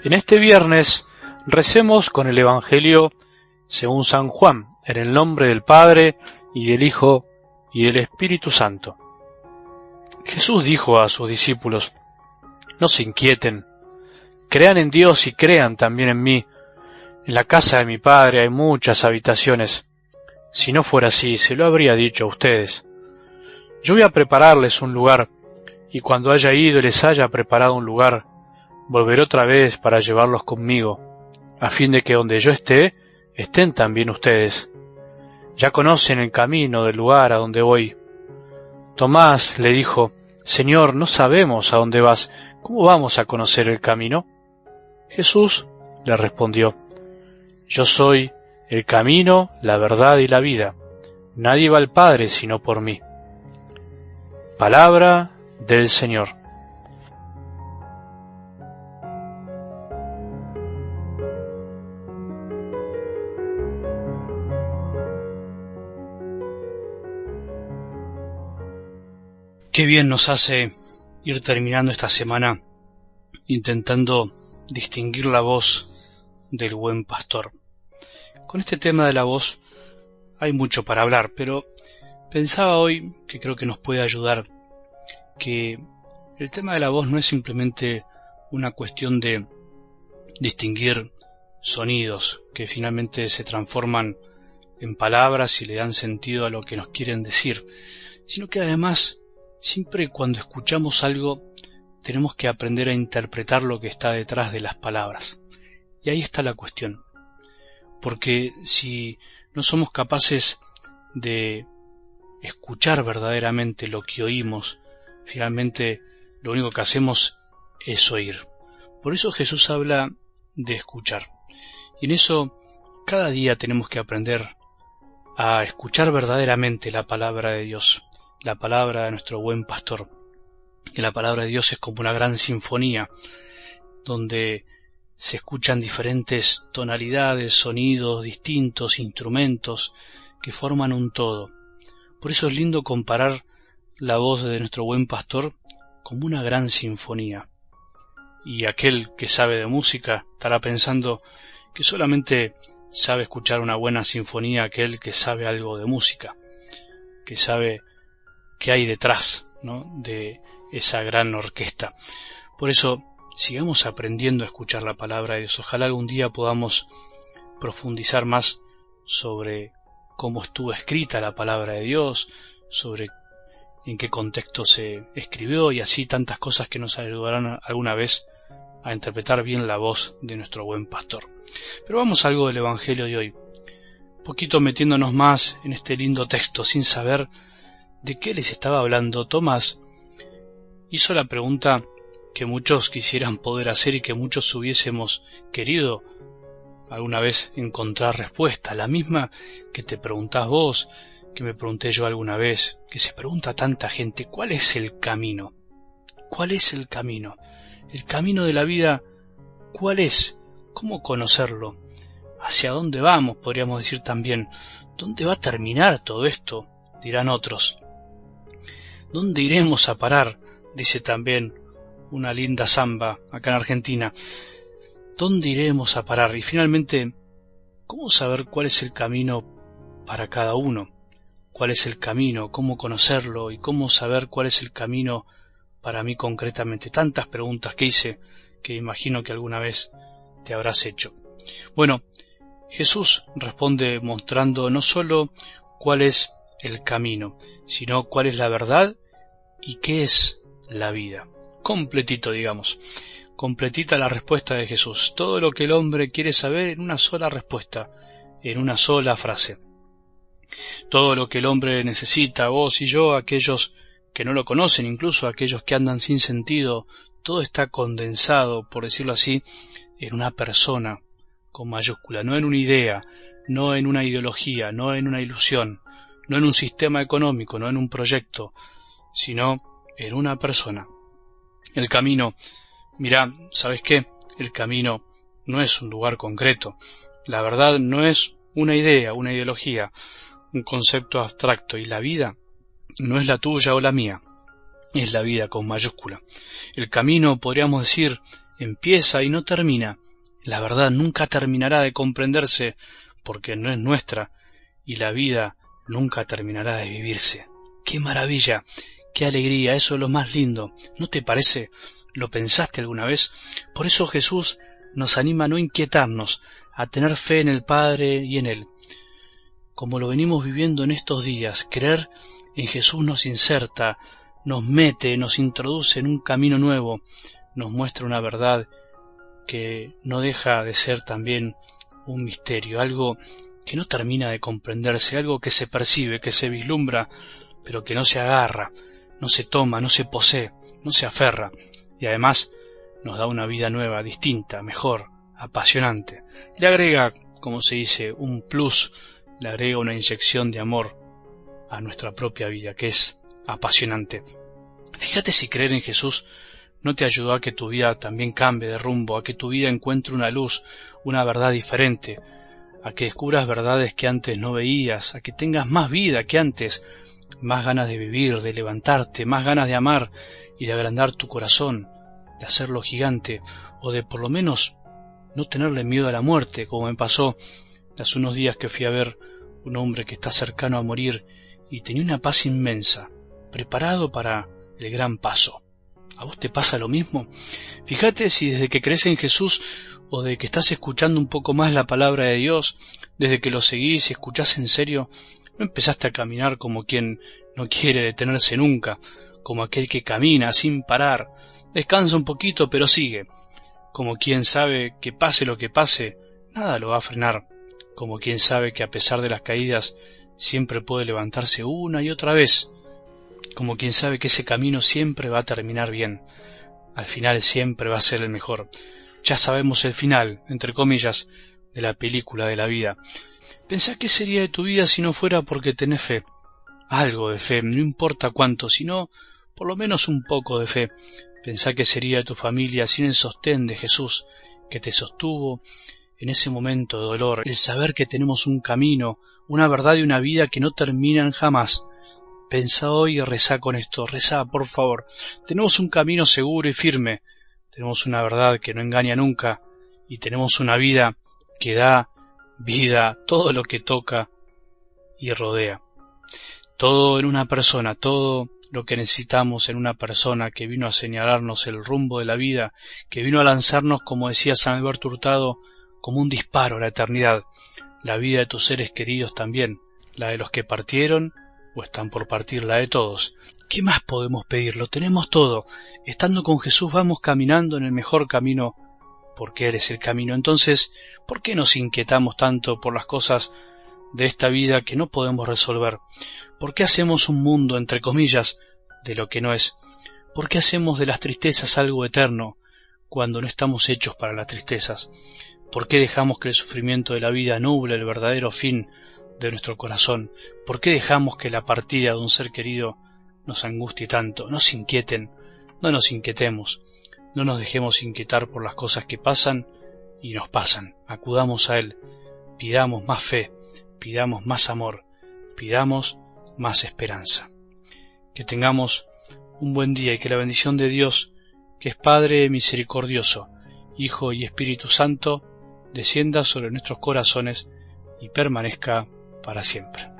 En este viernes recemos con el Evangelio según San Juan, en el nombre del Padre, y del Hijo, y del Espíritu Santo. Jesús dijo a sus discípulos: no se inquieten, crean en Dios y crean también en mí. En la casa de mi Padre hay muchas habitaciones. Si no fuera así, se lo habría dicho a ustedes. Yo voy a prepararles un lugar, y cuando haya ido y les haya preparado un lugar, volveré otra vez para llevarlos conmigo, a fin de que donde yo esté, estén también ustedes. Ya conocen el camino del lugar a donde voy. Tomás le dijo: Señor, no sabemos a dónde vas, ¿cómo vamos a conocer el camino? Jesús le respondió: yo soy el camino, la verdad y la vida. Nadie va al Padre sino por mí. Palabra del Señor. Qué bien nos hace ir terminando esta semana intentando distinguir la voz del buen pastor. Con este tema de la voz hay mucho para hablar, pero pensaba hoy, que creo que nos puede ayudar, que el tema de la voz no es simplemente una cuestión de distinguir sonidos que finalmente se transforman en palabras y le dan sentido a lo que nos quieren decir, sino que además siempre cuando escuchamos algo tenemos que aprender a interpretar lo que está detrás de las palabras. Y ahí está la cuestión. Porque si no somos capaces de escuchar verdaderamente lo que oímos, finalmente lo único que hacemos es oír. Por eso Jesús habla de escuchar. Y en eso cada día tenemos que aprender a escuchar verdaderamente la palabra de Dios, la palabra de nuestro buen pastor. Y la palabra de Dios es como una gran sinfonía, donde se escuchan diferentes tonalidades, sonidos distintos, instrumentos que forman un todo. Por eso es lindo comparar la voz de nuestro buen pastor como una gran sinfonía. Y aquel que sabe de música estará pensando que solamente sabe escuchar una buena sinfonía aquel que sabe algo de música, que sabe qué hay detrás, ¿no?, de esa gran orquesta. Por eso sigamos aprendiendo a escuchar la palabra de Dios. Ojalá algún día podamos profundizar más sobre cómo estuvo escrita la palabra de Dios, sobre en qué contexto se escribió y así tantas cosas que nos ayudarán alguna vez a interpretar bien la voz de nuestro buen pastor. Pero vamos a algo del Evangelio de hoy, un poquito metiéndonos más en este lindo texto sin saber de qué les estaba hablando. Tomás hizo la pregunta que muchos quisieran poder hacer y que muchos hubiésemos querido alguna vez encontrar respuesta, la misma que te preguntás vos, que me pregunté yo alguna vez, que se pregunta tanta gente: ¿cuál es el camino? ¿Cuál es el camino? El camino de la vida, ¿cuál es? ¿Cómo conocerlo? ¿Hacia dónde vamos? Podríamos decir también. ¿Dónde va a terminar todo esto?, dirán otros. ¿Dónde iremos a parar?, dice también una linda samba acá en Argentina. ¿Dónde iremos a parar? Y finalmente, ¿cómo saber cuál es el camino para cada uno? ¿Cuál es el camino? ¿Cómo conocerlo? ¿Y cómo saber cuál es el camino para mí concretamente? Tantas preguntas que hice que imagino que alguna vez te habrás hecho. Bueno, Jesús responde mostrando no solo cuál es el camino, sino cuál es la verdad y qué es la vida. Completito, digamos. Completita la respuesta de Jesús. Todo lo que el hombre quiere saber en una sola respuesta, en una sola frase. Todo lo que el hombre necesita, vos y yo, aquellos que no lo conocen, incluso aquellos que andan sin sentido, todo está condensado, por decirlo así, en una persona con mayúscula, no en una idea, no en una ideología, no en una ilusión, no en un sistema económico, no en un proyecto, sino en una persona. El camino, mirá, ¿sabes qué? El camino no es un lugar concreto. La verdad no es una idea, una ideología, un concepto abstracto. Y la vida no es la tuya o la mía, es la vida con mayúscula. El camino, podríamos decir, empieza y no termina. La verdad nunca terminará de comprenderse porque no es nuestra, y la vida nunca terminará de vivirse. ¡Qué maravilla! ¡Qué alegría! Eso es lo más lindo. ¿No te parece? ¿Lo pensaste alguna vez? Por eso Jesús nos anima a no inquietarnos, a tener fe en el Padre y en Él. Como lo venimos viviendo en estos días, creer en Jesús nos inserta, nos mete, nos introduce en un camino nuevo, nos muestra una verdad que no deja de ser también un misterio, algo que no termina de comprenderse, algo que se percibe, que se vislumbra, pero que no se agarra, no se toma, no se posee, no se aferra, y además nos da una vida nueva, distinta, mejor, apasionante. Le agrega, como se dice, un plus, le agrega una inyección de amor a nuestra propia vida, que es apasionante. Fíjate si creer en Jesús no te ayudó a que tu vida también cambie de rumbo, a que tu vida encuentre una luz, una verdad diferente, a que descubras verdades que antes no veías, a que tengas más vida que antes, más ganas de vivir, de levantarte, más ganas de amar y de agrandar tu corazón, de hacerlo gigante, o de por lo menos no tenerle miedo a la muerte, como me pasó hace unos días que fui a ver un hombre que está cercano a morir y tenía una paz inmensa, preparado para el gran paso. ¿A vos te pasa lo mismo? Fíjate si desde que crees en Jesús o de que estás escuchando un poco más la palabra de Dios, desde que lo seguís y escuchás en serio, no empezaste a caminar como quien no quiere detenerse nunca, como aquel que camina sin parar, descansa un poquito pero sigue, como quien sabe que pase lo que pase, nada lo va a frenar, como quien sabe que a pesar de las caídas siempre puede levantarse una y otra vez, como quien sabe que ese camino siempre va a terminar bien, al final siempre va a ser el mejor. Ya sabemos el final, entre comillas, de la película de la vida. Pensá qué sería de tu vida si no fuera porque tenés fe. Algo de fe, no importa cuánto, sino por lo menos un poco de fe. Pensá qué sería de tu familia sin el sostén de Jesús, que te sostuvo en ese momento de dolor, el saber que tenemos un camino, una verdad y una vida que no terminan jamás. Pensá hoy y rezá con esto, rezá, por favor. Tenemos un camino seguro y firme, tenemos una verdad que no engaña nunca, y tenemos una vida que da vida, todo lo que toca y rodea. Todo en una persona, todo lo que necesitamos en una persona que vino a señalarnos el rumbo de la vida, que vino a lanzarnos, como decía San Alberto Hurtado, como un disparo a la eternidad, la vida de tus seres queridos también, la de los que partieron o están por partir, la de todos. ¿Qué más podemos pedir? Lo tenemos todo. Estando con Jesús vamos caminando en el mejor camino, porque Él es el camino. Entonces, ¿por qué nos inquietamos tanto por las cosas de esta vida que no podemos resolver? ¿Por qué hacemos un mundo, entre comillas, de lo que no es? ¿Por qué hacemos de las tristezas algo eterno, cuando no estamos hechos para las tristezas? ¿Por qué dejamos que el sufrimiento de la vida nuble el verdadero fin de nuestro corazón? ¿Por qué dejamos que la partida de un ser querido nos angustie tanto? No se inquieten, no nos inquietemos, no nos dejemos inquietar por las cosas que pasan y nos pasan. Acudamos a Él, pidamos más fe, pidamos más amor, pidamos más esperanza. Que tengamos un buen día y que la bendición de Dios, que es Padre misericordioso, Hijo y Espíritu Santo, descienda sobre nuestros corazones y permanezca para siempre.